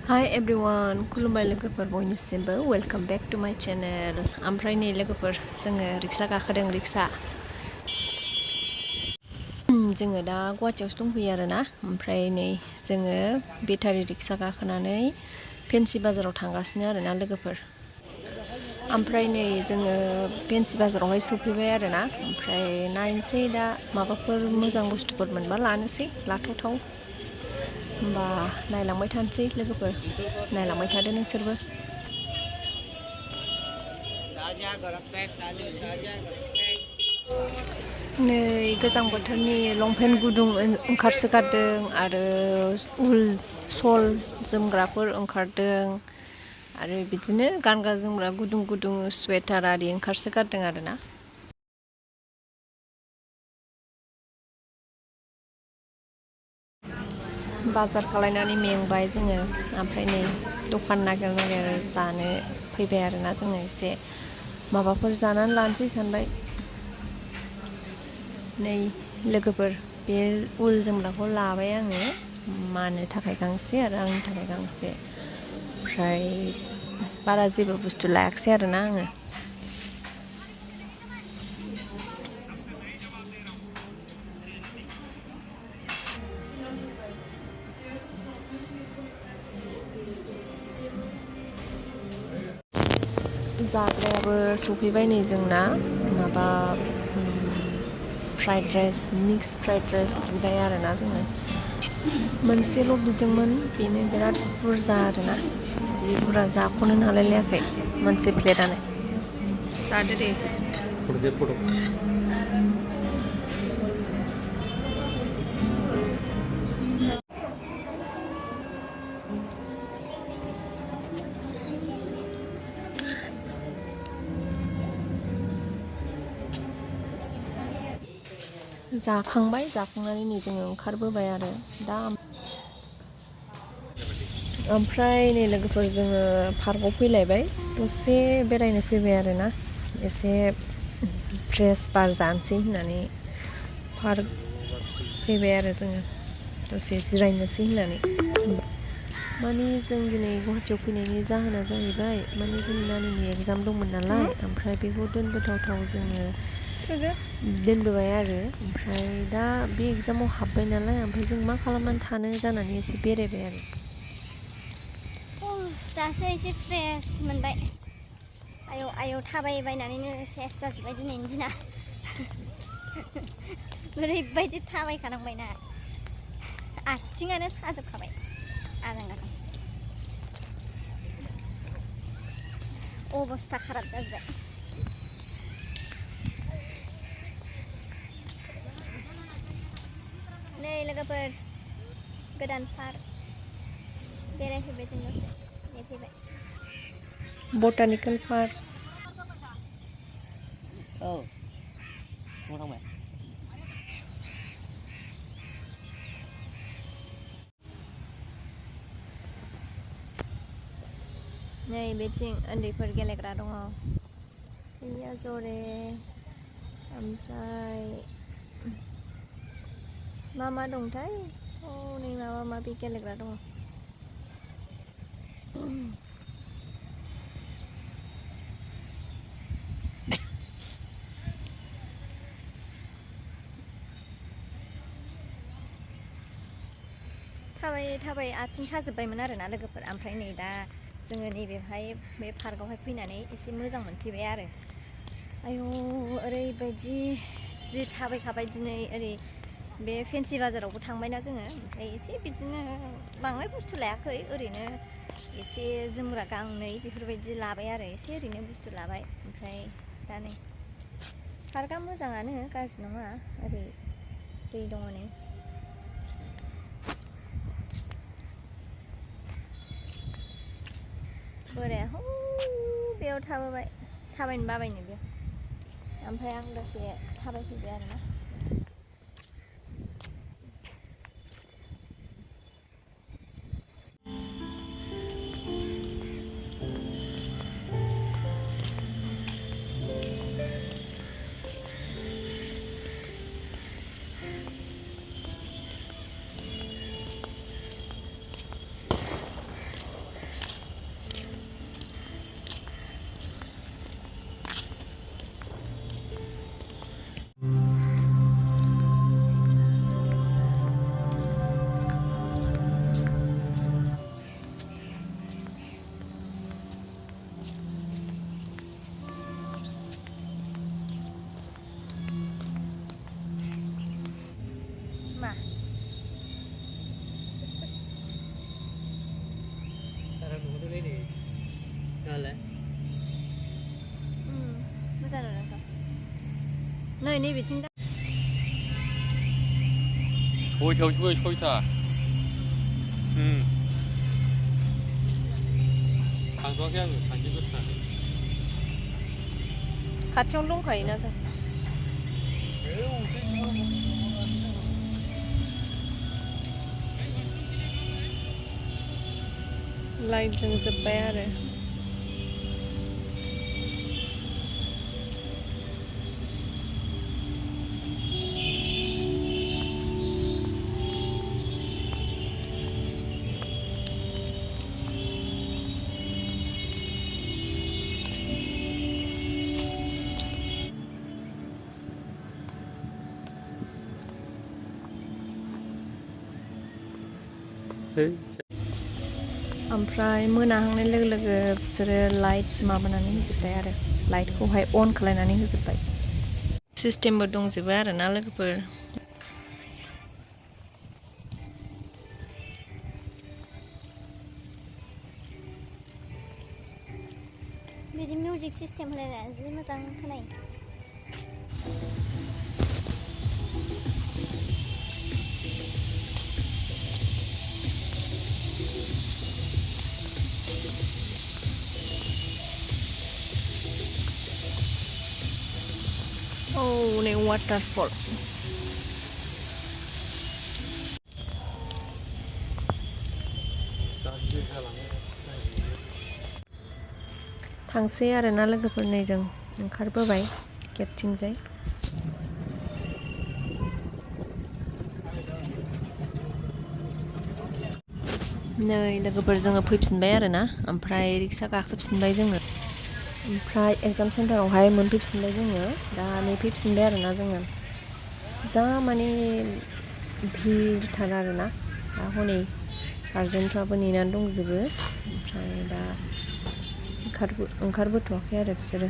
Hi everyone, खुलुमबाय लोगोफोर बयनिसिमबो welcome back to माय चैनल। ओमफ्राय नै लोगोफोर जोङो रिक्सा गाखोदों रिक्सा। जोङो दा गुवाहाटीयावसो दंफैयो आरोना। ओमफ्राय नै जोङो बेटारि रिक्सा गाखोनानै फेन्सि बाजाराव थांगासिनो आरोना लोगोफोर। ओमफ्राय नै जोङो फेन्सि बाजारावहाय सफैबाय आरोना। ओमफ्राय नायनोसै दा माबाफोर मोजां बुस्थुफोर मोनबा लानोसै लाथावथाव। होमबा नायलांबाय थानोसै लोगोफोर, नायलांबाय थादो नोंसोरबो। नै गोजां बोथोरनि लंपेन्ट गुदुं ओंखारसोगारदों आरो उल सल जोमग्राफोर ओंखारदों आरो बिदिनो गानग्रा जोमग्रा गुदुं गुदुं स्वेटार आरि ओंखारसोगारदों आरोना। बाजार खालायनानै मेंबाय जोङो, ओमफ्राय नै दखान नागिर नागिर जानो फैबाय आरोना जोङो। एसे माबाफोर जानानै लानोसै सानबाय। नै लोगोफोर बे उल जोमग्राखौ लाबाय आङो मानो थाखाय गांसे आरो आंनि थाखाय गांसे। ओमफ्राय बारा जेबो बुस्थु लायाखिसै आरोना आङो। जाग्रायाबो सफैबाय नै जोंना, माबा fried rice, mix fried rice बिबाय आरोना जोङो। मोनसेल' बिदोंमोन, बेनो बिराद बुरजा आरोना, जि बुरजा जाख'नो हालायलायाखै मोनसे प्लेटानो। जादो दे। जाखांबाय, जाखांनानै नै जोङो ओंखारबोबाय आरो दा। ओमफ्राय नै लोगोफोर जोङो पार्कआव फैलायबाय, दसे बेरायनो फैबाय आरोना। एसे फ्रेस बार जानोसै होननानै पार्क फैबाय आरो जोङो दसे जिरायनोसै होननानै। माने जों दिनै गुवाहाटीयाव फैनायनि जाहोना जाहैबाय, माने जोंनि नानिनि एग्जाम दंमोन नालाय, ओमफ्राय बेखौ दोनबोथावथाव जोङो दोनबोबाय आरो। ओमफ्राय दा बे एग्जामाव हाबबाय नालाय, ओमफ्राय जों मा खालामनानै थानो जानानै एसे बेरायबाय आरो। दासो एसे फ्रेस मोनबाय। आयौ आयौ थाबायबायनानैनो सेस जाजोब्बाय दिनैनि दिना। ओरैबायदि थाबायखानांबायना आथिङानो साजोबखाबाय आजां गाजां। अबस्था खाराब जाजोब्बाय। नै लोगोफोर गोदान पार्क बेरायफैबाय जों दसे नेफैबाय। Botanical park. औ थांबाय। नै बेथिं उन्दैफोर गेलेग्रा दङ, गैया जरे। ओमफ्राय मा दंथाय, नै माबा माबि गेलेग्रा दङ। थाबायै थाबायै आथिं साजोब्बायमोन आरोना लोगोफोर। ओमफ्राय नै दा जोङो नैबेहाय बे पार्कआवहाय फैनानै एसे मोजां मोनफैबाय आरो। आयौ ओरैबायदि जि थाबायखाबाय दिनै, ओरै बे फेन्सि बाजारावबो थांबायना जोङो। ओमफ्राय एसे बिदिनो बांद्राय बुस्थु लायाखै, ओरैनो एसे जोमग्रा गांनै बेफोरबायदि लाबाय आरो, एसे ओरैनो बुस्थु लाबाय। ओमफ्राय दा नै पार्कआ मोजाङानो, गाज्रि नङा, ओरै दै दङ नै। बोराया हौ बेयाव थाबोबाय, थाबायनो बाबायनो बे। ओमफ्राय आं दसे थाबायफैबाय आरोना। जालाय मोजां नङा नै नै बिथिं दा सयथा थांथ'वाखै आङो थांखिफोर खाथियावनो दंखायोना जों लाइटजों जोब्बाय आरो ओमफ्राय मोनाहांनाय लोगो लोगो बिसोरो लाइट माबानानै होजोब्बाय आरो लाइटखौहाय अन खालायनानै होजोब्बाय सिस्टेमबो दंजोबो आरोना लोगोफोर बिदि मिउजिक सिस्टेम होलायनानै जि मोजां खोनायो नै वाटारफल थांसै आरोना लोगोफोर नै जों ओंखारबोबाय गेटथिंजाय नै लोगोफोर जोङो फैफिनबाय आरोना ओमफ्राय रिक्सा गाखोफिनबाय जोङो ओमफ्राय एग्जाम सेन्टारावहाय मोनफैफिनबाय जोङो दा नेफैफिनबाय आरोना जोङो जा माने भिरथार आरोना दा हनै गार्जेनफ्राबो नेनानै दंजोबो ओमफ्राय दा ओंखारबोथ'वाखै आरो बिसोरो